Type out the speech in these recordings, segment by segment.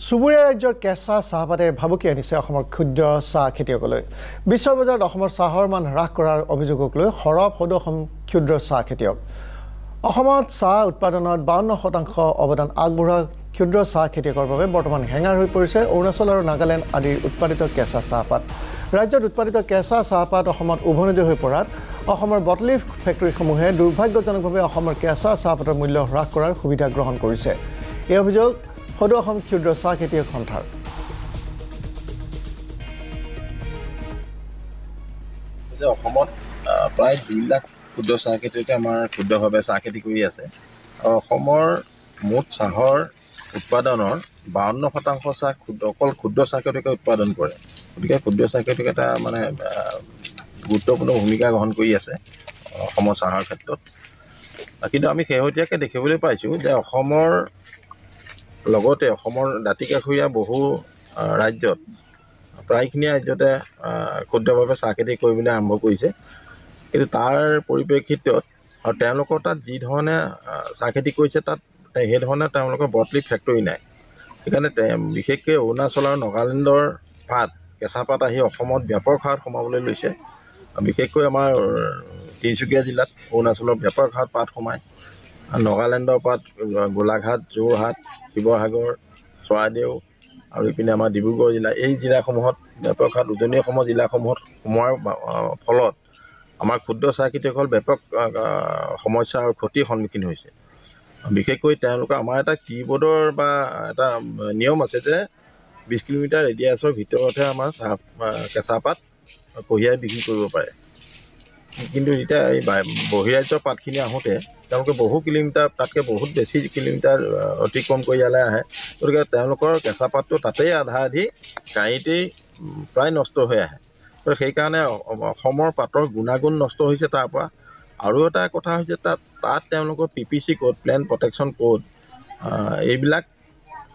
চুবুৰীয়া ৰাজ্যৰ কেঁচা চাহপাতে ভাবুকি আনিছে অসমৰ ক্ষুদ্ৰ চাহ খেতিয়কলৈ। বিশ্ব বজাৰত অসমৰ চাহৰ মান হ্ৰাস কৰাৰ অভিযোগক লৈ সৰব সদৌ অসম ক্ষুদ্ৰ চাহ খেতিয়ক। অসমত চাহ উৎপাদনত 52% অৱদান আগবঢ়োৱা ক্ষুদ্ৰ চাহ খেতিয়কৰ বাবে বৰ্তমান হেঙাৰ হৈ পৰিছে অৰুণাচল আৰু নাগালেণ্ড আদিৰ উৎপাদিত কেঁচা চাহপাত। ৰাজ্যত উৎপাদিত কেঁচা চাহপাত অসমত উভৈনদী হৈ পৰাত অসমৰ বটলিফ ফেক্টৰীসমূহে দুৰ্ভাগ্যজনকভাৱে অসমৰ কেঁচা চাহপাতৰ মূল্য হ্ৰাস কৰাৰ সুবিধা গ্ৰহণ কৰিছে। এই অভিযোগ সদৌ অসম ক্ষুদ্ৰ চাহ খেতিয়ক সন্থাৰ। অসমত প্ৰায় 2 লাখ ক্ষুদ্ৰ চাহ খেতিয়কে আমাৰ ক্ষুদ্ৰভাৱে চাহ খেতি কৰি আছে আৰু অসমৰ মুঠ চাহৰ উৎপাদনৰ 52% চাহ অকল ক্ষুদ্ৰ চাহ খেতিয়কে উৎপাদন কৰে। গতিকে ক্ষুদ্ৰ চাহ খেতিয়কে এটা গুৰুত্বপূৰ্ণ ভূমিকা গ্ৰহণ কৰি আছে অসমৰ চাহৰ ক্ষেত্ৰত। কিন্তু আমি শেহতীয়াকৈ দেখিবলৈ পাইছোঁ যে অসমৰ লগতে অসমৰ দাঁতিকাষৰীয়া বহু ৰাজ্যত প্ৰায়খিনি ৰাজ্যতে ক্ষুদ্ৰভাৱে চাহ খেতি কৰিবলৈ আৰম্ভ কৰিছে। কিন্তু তাৰ পৰিপ্ৰেক্ষিতত আৰু তেওঁলোকৰ তাত যি ধৰণে চাহ খেতি কৰিছে তাত সেইধৰণে তেওঁলোকৰ বটলিফ ফেক্টৰী নাই। সেইকাৰণে বিশেষকৈ অৰুণাচল আৰু নাগালেণ্ডৰ পাত কেঁচা পাত আহি অসমত ব্যাপক হাৰত সোমাবলৈ লৈছে। বিশেষকৈ আমাৰ তিনিচুকীয়া জিলাত অৰুণাচলৰ ব্যাপক হাৰত পাত সোমায়। নাগালেণ্ডৰ পাত গোলাঘাট, যোৰহাট, শিৱসাগৰ, চৰাইদেউ আৰু ইপিনে আমাৰ ডিব্ৰুগড় জিলা, এই জিলাসমূহত ব্যাপক হাৰত উজনি অসমৰ জিলাসমূহত সোমোৱাৰ ফলত আমাৰ ক্ষুদ্ৰ চাহ খেতিয়কসকল ব্যাপক সমস্যা আৰু ক্ষতিৰ সন্মুখীন হৈছে। বিশেষকৈ তেওঁলোকৰ আমাৰ এটা কিবৰ্ডৰ বা এটা নিয়ম আছে যে 20 কিলোমিটাৰ ৰেডিয়াছৰ ভিতৰতহে আমাৰ কেঁচা পাত কঢ়িয়াই বিক্ৰী কৰিব পাৰে। কিন্তু এতিয়া এই বহিৰাজ্যৰ পাতখিনি আহোঁতে তেওঁলোকে বহু কিলোমিটাৰ, তাতকৈ বহুত বেছি কিলোমিটাৰ অতিক্ৰম কৰি ইয়ালৈ আহে। গতিকে তেওঁলোকৰ কেঁচা পাতটো তাতেই আধা আধি গাড়ীতেই প্ৰায় নষ্ট হৈ আহে। সেইকাৰণে অসমৰ পাতৰ গুণাগুণ নষ্ট হৈছে তাৰ পৰা। আৰু এটা কথা হৈছে তাত তেওঁলোকৰ PPC code, plant protection code, এইবিলাক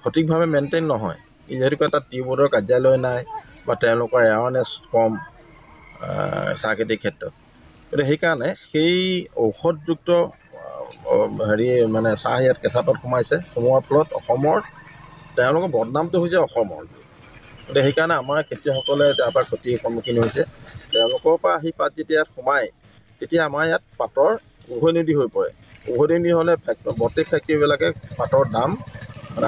সঠিকভাৱে মেইনটেইন নহয়। যিহেতুকে তাত টিউবৰ্ডৰ কাৰ্যালয় নাই বা তেওঁলোকৰ এৱাৰনেছ কম চাহ খেতিৰ ক্ষেত্ৰত। গতিকে সেইকাৰণে সেই ঔষধযুক্ত চাহ ইয়াত কেঁচা পাত সোমোৱাৰ ফলত অসমৰ তেওঁলোকৰ বদনামটো হৈছে অসমৰ। গতিকে সেইকাৰণে আমাৰ খেতিয়কসকলে তাৰ পৰা ক্ষতিৰ সন্মুখীন হৈছে। তেওঁলোকৰ পৰা আহি পাত যেতিয়া ইয়াত সোমায় তেতিয়া আমাৰ ইয়াত পাতৰ উভৈনদী হৈ পৰে। উভৈনদী হ'লে বটলিফ ফেক্টৰীবিলাকে পাতৰ দাম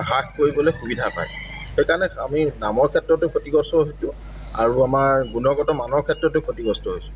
হ্ৰাস কৰিবলৈ সুবিধা পায়। সেইকাৰণে আমি দামৰ ক্ষেত্ৰতো ক্ষতিগ্ৰস্ত হৈছোঁ আৰু আমাৰ গুণগত মানৰ ক্ষেত্ৰতো ক্ষতিগ্ৰস্ত হৈছোঁ।